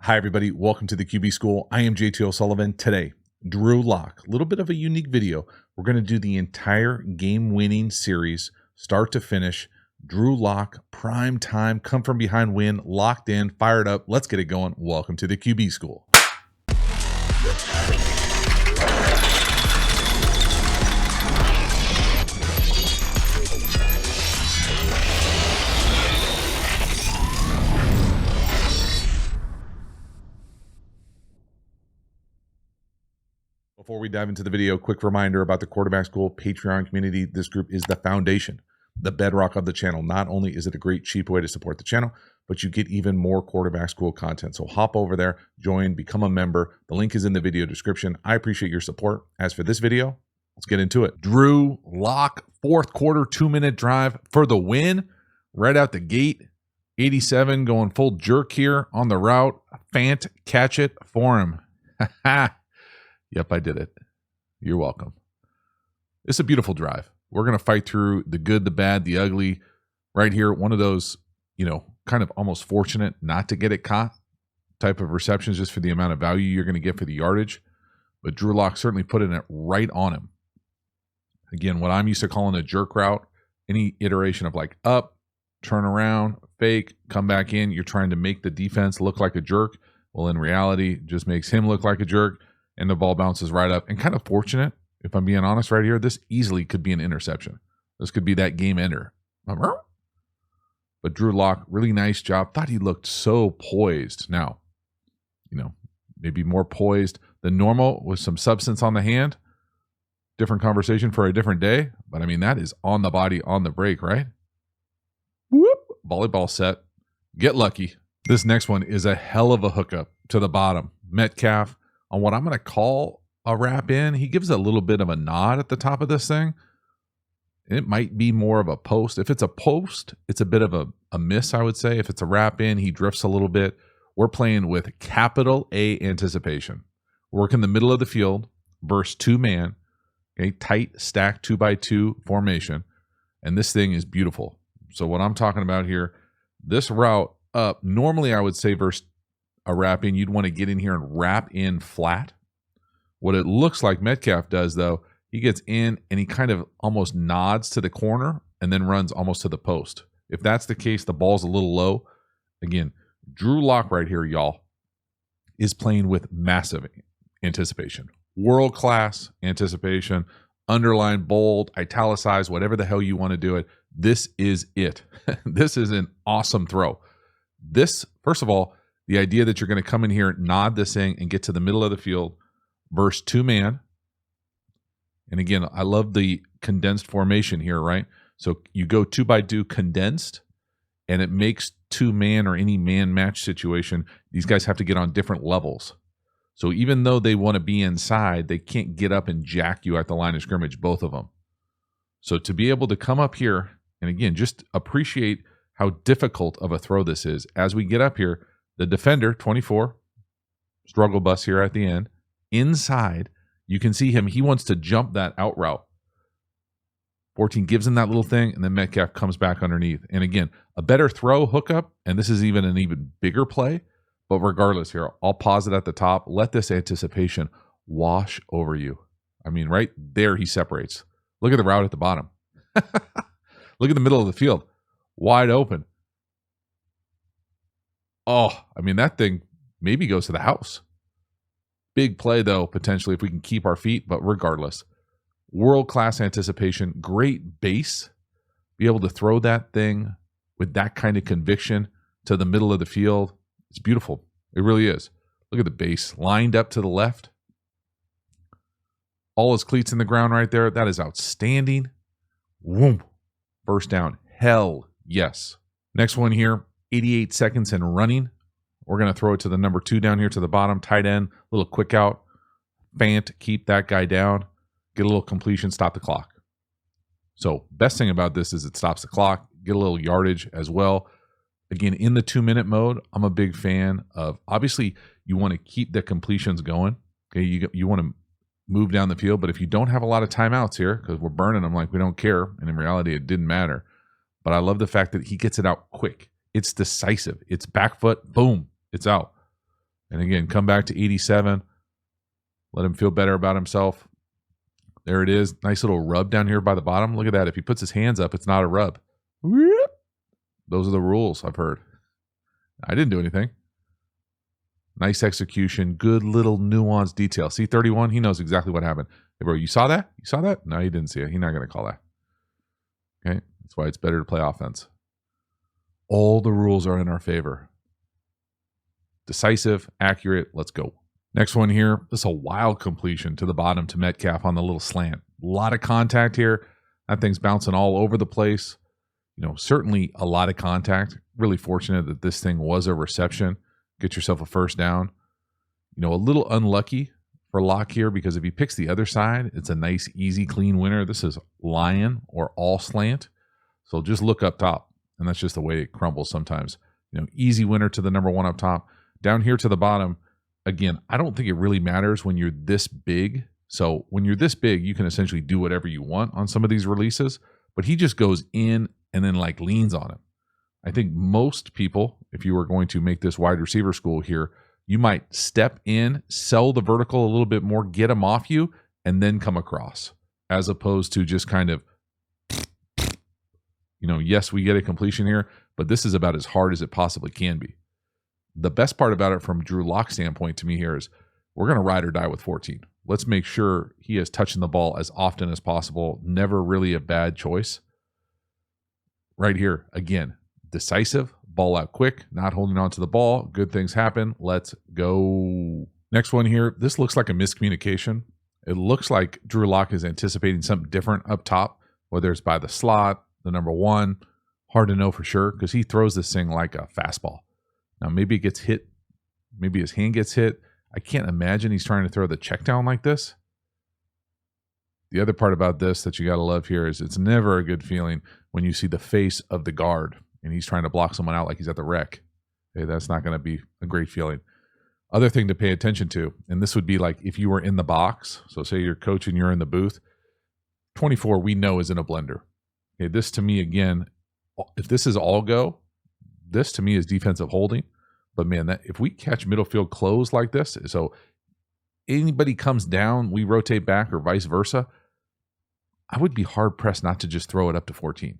Hi, everybody. Welcome to the QB School. I am JT O'Sullivan. Today, Drew Lock. A little bit of a unique video. We're going to do the entire game-winning series, start to finish. Drew Lock, prime time, come from behind win, locked in, fired up. Let's get it going. Welcome to the QB School. Before we dive into the video, quick reminder about the Quarterback School Patreon community. This group is the foundation, the bedrock of the channel. Not only is it a great, cheap way to support the channel, but you get even more Quarterback School content. So hop over there, join, become a member. The link is in the video description. I appreciate your support. As for this video, let's get into it. Drew Lock, fourth quarter, 2-minute drive for the win. Right out the gate, 87 going full jerk here on the route. Fant catch it for him. Yep, I did it. You're welcome. It's a beautiful drive. We're going to fight through the good, the bad, the ugly. Right here, one of those, kind of almost fortunate not to get it caught type of receptions just for the amount of value you're going to get for the yardage. But Drew Lock certainly put it right on him. Again, what I'm used to calling a jerk route, any iteration of like up, turn around, fake, come back in. You're trying to make the defense look like a jerk. Well, in reality, it just makes him look like a jerk. And the ball bounces right up. And kind of fortunate, if I'm being honest right here, this easily could be an interception. This could be that game ender. But Drew Lock, really nice job. Thought he looked so poised. Now, maybe more poised than normal with some substance on the hand. Different conversation for a different day. But, that is on the body, on the break, right? Whoop. Volleyball set. Get lucky. This next one is a hell of a hookup to the bottom. Metcalf. On what I'm going to call a wrap in, he gives a little bit of a nod at the top of this thing. It might be more of a post. If it's a post, it's a bit of a miss, I would say. If it's a wrap in, he drifts a little bit. We're playing with capital A anticipation. Work in the middle of the field versus two-man, a tight, stacked 2x2 formation. And this thing is beautiful. So what I'm talking about here, this route up, normally I would say versus a wrap in, you'd want to get in here and wrap in flat. What it looks like Metcalf does, though, he gets in and he kind of almost nods to the corner and then runs almost to the post. If that's the case, the ball's a little low. Again, Drew Lock right here, y'all, is playing with massive anticipation. World-class anticipation. Underline, bold, italicize, whatever the hell you want to do it. This is it. This is an awesome throw. This, first of all, the idea that you're going to come in here, nod this thing, and get to the middle of the field versus two-man. And again, I love the condensed formation here, right? So you go 2x2 condensed, and it makes two-man or any man match situation, these guys have to get on different levels. So even though they want to be inside, they can't get up and jack you at the line of scrimmage, both of them. So to be able to come up here, and again, just appreciate how difficult of a throw this is. As we get up here, the defender, 24, struggle bus here at the end. Inside, you can see him. He wants to jump that out route. 14 gives him that little thing, and then Metcalf comes back underneath. And again, a better throw, hookup, and this is even an even bigger play. But regardless here, I'll pause it at the top. Let this anticipation wash over you. Right there he separates. Look at the route at the bottom. Look at the middle of the field. Wide open. Oh, that thing maybe goes to the house. Big play, though, potentially, if we can keep our feet. But regardless, world-class anticipation, great base. Be able to throw that thing with that kind of conviction to the middle of the field. It's beautiful. It really is. Look at the base lined up to the left. All his cleats in the ground right there. That is outstanding. Whoom. First down. Hell yes. Next one here. 88 seconds and running. We're going to throw it to the number 2 down here to the bottom. Tight end. Little quick out. Fant. Keep that guy down. Get a little completion. Stop the clock. So best thing about this is it stops the clock. Get a little yardage as well. Again, in the 2-minute mode, I'm a big fan of, obviously, you want to keep the completions going. Okay, you want to move down the field. But if you don't have a lot of timeouts here, because we're burning them like we don't care, and in reality, it didn't matter. But I love the fact that he gets it out quick. It's decisive. It's back foot, boom, it's out. And again, come back to 87. Let him feel better about himself. There it is. Nice little rub down here by the bottom. Look at that. If he puts his hands up, it's not a rub. Those are the rules I've heard. I didn't do anything. Nice execution. Good little nuanced detail. See 31? He knows exactly what happened. Hey, bro, you saw that? You saw that? No, he didn't see it. He's not going to call that. Okay? That's why it's better to play offense. All the rules are in our favor. Decisive, accurate, let's go. Next one here, this is a wild completion to the bottom to Metcalf on the little slant. A lot of contact here. That thing's bouncing all over the place. Certainly a lot of contact. Really fortunate that this thing was a reception. Get yourself a first down. A little unlucky for Locke here because if he picks the other side, it's a nice, easy, clean winner. This is lion or all slant. So just look up top, and that's just the way it crumbles sometimes. Easy winner to the number one up top. Down here to the bottom, again, I don't think it really matters when you're this big. So when you're this big, you can essentially do whatever you want on some of these releases, but he just goes in and then leans on him. I think most people, if you were going to make this wide receiver school here, you might step in, sell the vertical a little bit more, get him off you, and then come across, as opposed to just kind of, yes, we get a completion here, but this is about as hard as it possibly can be. The best part about it from Drew Lock's standpoint to me here is we're going to ride or die with 14. Let's make sure he is touching the ball as often as possible. Never really a bad choice. Right here, again, decisive, ball out quick, not holding on to the ball. Good things happen. Let's go. Next one here. This looks like a miscommunication. It looks like Drew Lock is anticipating something different up top, whether it's by the slot, the number one. Hard to know for sure because he throws this thing like a fastball. Now, maybe it gets hit. Maybe his hand gets hit. I can't imagine he's trying to throw the check down like this. The other part about this that you got to love here is it's never a good feeling when you see the face of the guard and he's trying to block someone out like he's at the rec. Hey, that's not going to be a great feeling. Other thing to pay attention to, and this would be like if you were in the box. So say you're coaching, you're in the booth. 24 we know is in a blender. Okay, this to me, again, if this is all go, this to me is defensive holding. But man, that if we catch middle field close like this, so anybody comes down, we rotate back or vice versa, I would be hard pressed not to just throw it up to 14.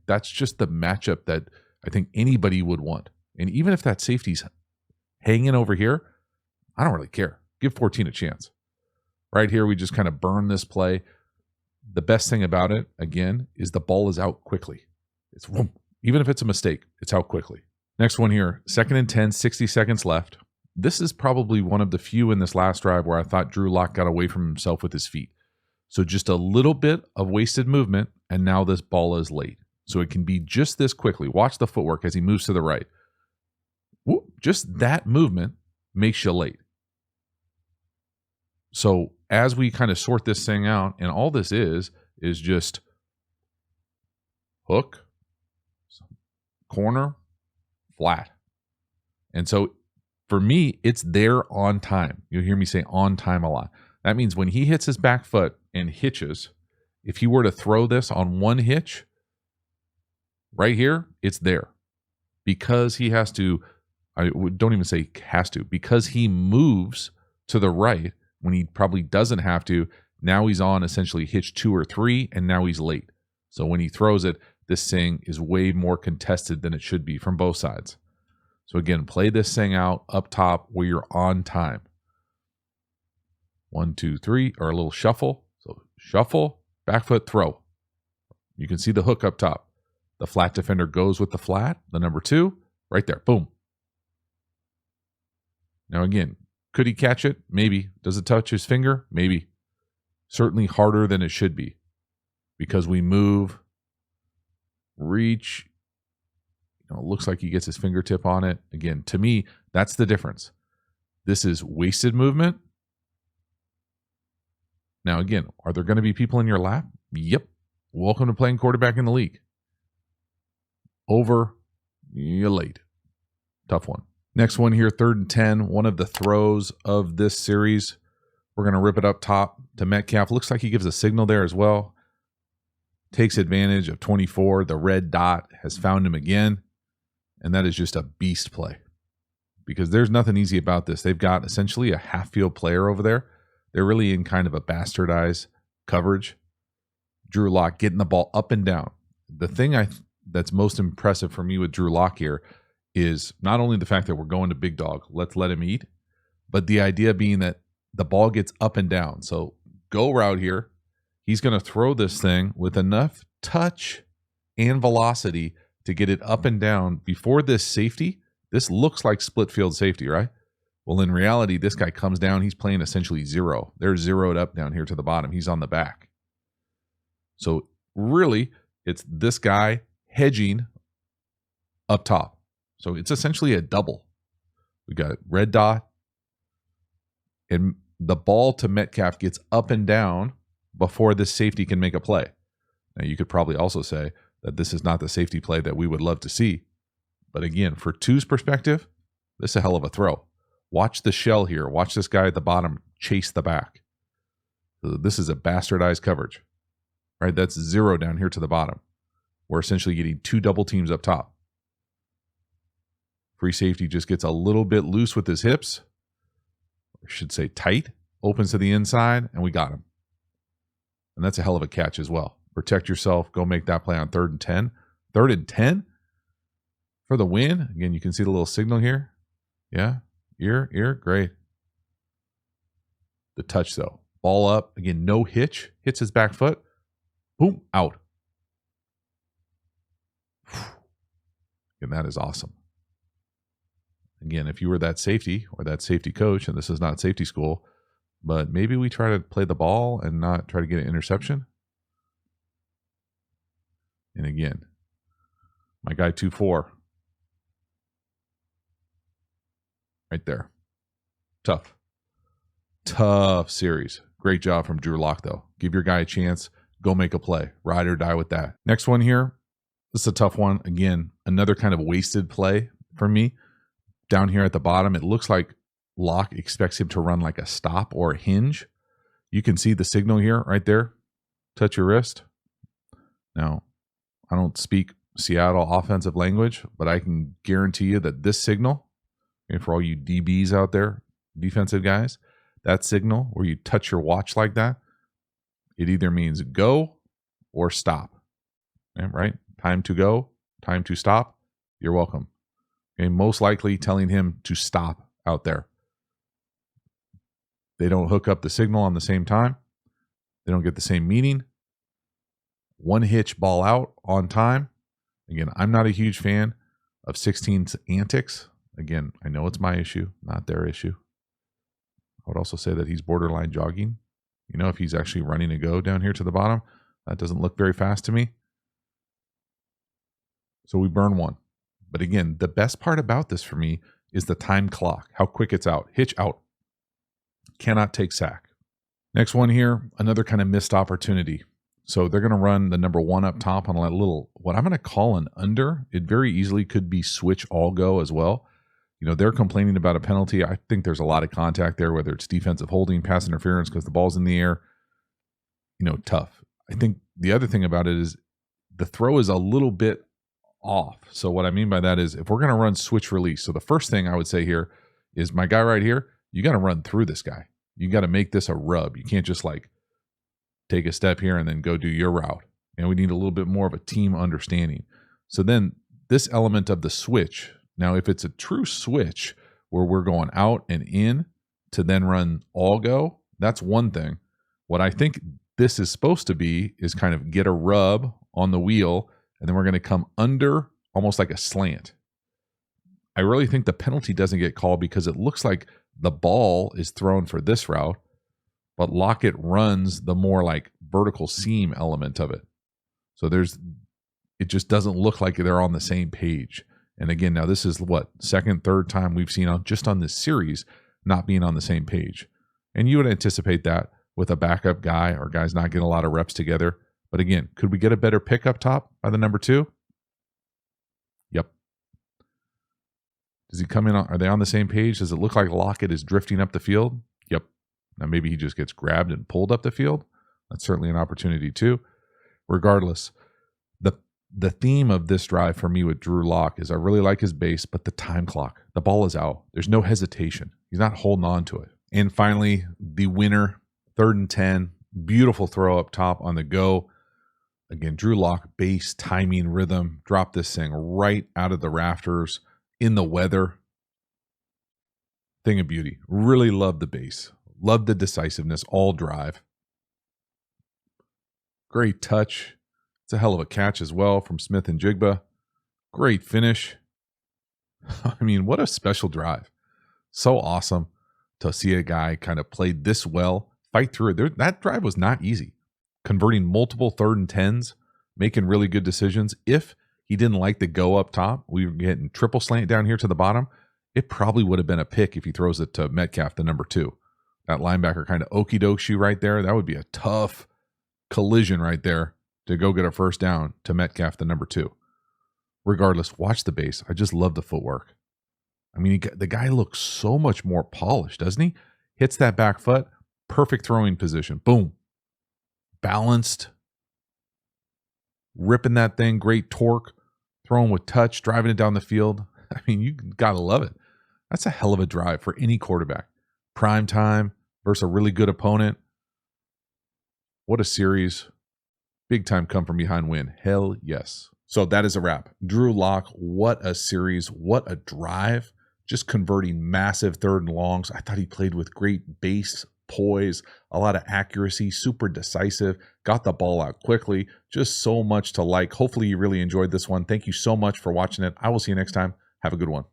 That's just the matchup that I think anybody would want. And even if that safety's hanging over here, I don't really care. Give 14 a chance. Right here, we just kind of burn this play. The best thing about it, again, is the ball is out quickly. It's even if it's a mistake, it's out quickly. Next one here, 2nd and 10, 60 seconds left. This is probably one of the few in this last drive where I thought Drew Lock got away from himself with his feet. So just a little bit of wasted movement, and now this ball is late. So it can be just this quickly. Watch the footwork as he moves to the right. Just that movement makes you late. So as we kind of sort this thing out, and all this is just hook, corner, flat. And so for me, it's there on time. You'll hear me say on time a lot. That means when he hits his back foot and hitches, if he were to throw this on one hitch, right here, it's there. Because he has to, I don't even say has to, because he moves to the right when he probably doesn't have to. Now he's on essentially hitch 2 or 3, and now he's late. So when he throws it, this thing is way more contested than it should be from both sides. So again, play this thing out up top where you're on time. 1, 2, 3, or a little shuffle. So shuffle, back foot, throw. You can see the hook up top. The flat defender goes with the flat, the number 2, right there, boom. Now again, could he catch it? Maybe. Does it touch his finger? Maybe. Certainly harder than it should be because we move, reach. It looks like he gets his fingertip on it. Again, to me, that's the difference. This is wasted movement. Now, again, are there going to be people in your lap? Yep. Welcome to playing quarterback in the league. Over, you're late. Tough one. Next one here, 3rd and 10, one of the throws of this series. We're going to rip it up top to Metcalf. Looks like he gives a signal there as well. Takes advantage of 24. The red dot has found him again. And that is just a beast play. because there's nothing easy about this. They've got essentially a half field player over there. They're really in kind of a bastardized coverage. Drew Lock getting the ball up and down. The thing that's most impressive for me with Drew Lock here is not only the fact that we're going to big dog, let's let him eat, but the idea being that the ball gets up and down. So go route here. He's going to throw this thing with enough touch and velocity to get it up and down before this safety. This looks like split field safety, right? Well, in reality, this guy comes down. He's playing essentially zero. They're zeroed up down here to the bottom. He's on the back. So really, it's this guy hedging up top. So it's essentially a double. We got red dot, and the ball to Metcalf gets up and down before this safety can make a play. Now, you could probably also say that this is not the safety play that we would love to see. But again, for Two's perspective, this is a hell of a throw. Watch the shell here. Watch this guy at the bottom chase the back. So this is a bastardized coverage, right? That's zero down here to the bottom. We're essentially getting two double teams up top. Free safety just gets a little bit loose with his hips. I should say tight. Opens to the inside, and we got him. And that's a hell of a catch as well. Protect yourself. Go make that play on 3rd and 10. 3rd and 10 for the win. Again, you can see the little signal here. Yeah. Ear. Great. The touch, though. Ball up. Again, no hitch. Hits his back foot. Boom. Out. And that is awesome. Again, if you were that safety or that safety coach, and this is not safety school, but maybe we try to play the ball and not try to get an interception. And again, my guy 2-4. Right there. Tough series. Great job from Drew Lock, though. Give your guy a chance. Go make a play. Ride or die with that. Next one here. This is a tough one. Again, another kind of wasted play for me. Down here at the bottom, it looks like Lock expects him to run like a stop or a hinge. You can see the signal here right there. Touch your wrist. Now, I don't speak Seattle offensive language, but I can guarantee you that this signal, and for all you DBs out there, defensive guys, that signal where you touch your watch like that, it either means go or stop. Okay, right? Time to go, time to stop. You're welcome. Okay, most likely telling him to stop out there. They don't hook up the signal on the same time. They don't get the same meaning. One hitch, ball out on time. Again, I'm not a huge fan of 16's antics. Again, I know it's my issue, not their issue. I would also say that he's borderline jogging. You know, if he's actually running a go down here to the bottom, that doesn't look very fast to me. So we burn one. But again, the best part about this for me is the time clock, how quick it's out. Hitch out. Cannot take sack. Next one here, another kind of missed opportunity. So they're going to run the number 1 up top on a little, what I'm going to call an under. It very easily could be switch all go as well. You know, they're complaining about a penalty. I think there's a lot of contact there, whether it's defensive holding, pass interference because the ball's in the air. You know, tough. I think the other thing about it is the throw is a little bit off. So what I mean by that is if we're going to run switch release. So the first thing I would say here is my guy right here, you got to run through this guy. You got to make this a rub. You can't just like take a step here and then go do your route. And we need a little bit more of a team understanding. So then this element of the switch, now if it's a true switch where we're going out and in to then run all go, that's one thing. What I think this is supposed to be is kind of get a rub on the wheel, and then we're going to come under almost like a slant. I really think the penalty doesn't get called because it looks like the ball is thrown for this route, but Lockett runs the more like vertical seam element of it. So it just doesn't look like they're on the same page. And again, now this is what, second, third time we've seen just on this series not being on the same page. And you would anticipate that with a backup guy or guys not getting a lot of reps together. But again, could we get a better pick up top by the number 2? Yep. Does he come in? Are they on the same page? Does it look like Lockett is drifting up the field? Yep. Now maybe he just gets grabbed and pulled up the field. That's certainly an opportunity too. Regardless, The theme of this drive for me with Drew Lock is I really like his base, but the time clock, the ball is out. There's no hesitation. He's not holding on to it. And finally, the winner, 3rd and 10, beautiful throw up top on the go. Again, Drew Lock, base, timing, rhythm, dropped this thing right out of the rafters in the weather. Thing of beauty. Really love the base. Love the decisiveness, all drive. Great touch. It's a hell of a catch as well from Smith and Jigba. Great finish. I mean, what a special drive. So awesome to see a guy kind of play this well, fight through it. That drive was not easy. Converting multiple 3rd and 10s, making really good decisions. If he didn't like the go up top, we were getting triple slant down here to the bottom. It probably would have been a pick if he throws it to Metcalf, the number 2. That linebacker kind of okey-doke you right there. That would be a tough collision right there to go get a first down to Metcalf, the number 2. Regardless, watch the base. I just love the footwork. I mean, the guy looks so much more polished, doesn't he? Hits that back foot, perfect throwing position. Boom. Balanced. Ripping that thing, great torque. Throwing with touch, driving it down the field. I mean, you got to love it. That's a hell of a drive for any quarterback. Prime time versus a really good opponent. What a series. Big time come from behind win. Hell yes. So that is a wrap. Drew Lock, what a series. What a drive. Just converting massive 3rd and longs. I thought he played with great base, poise, a lot of accuracy, super decisive, got the ball out quickly. Just so much to like. Hopefully you really enjoyed this one. Thank you so much for watching it. I will see you next time. Have a good one.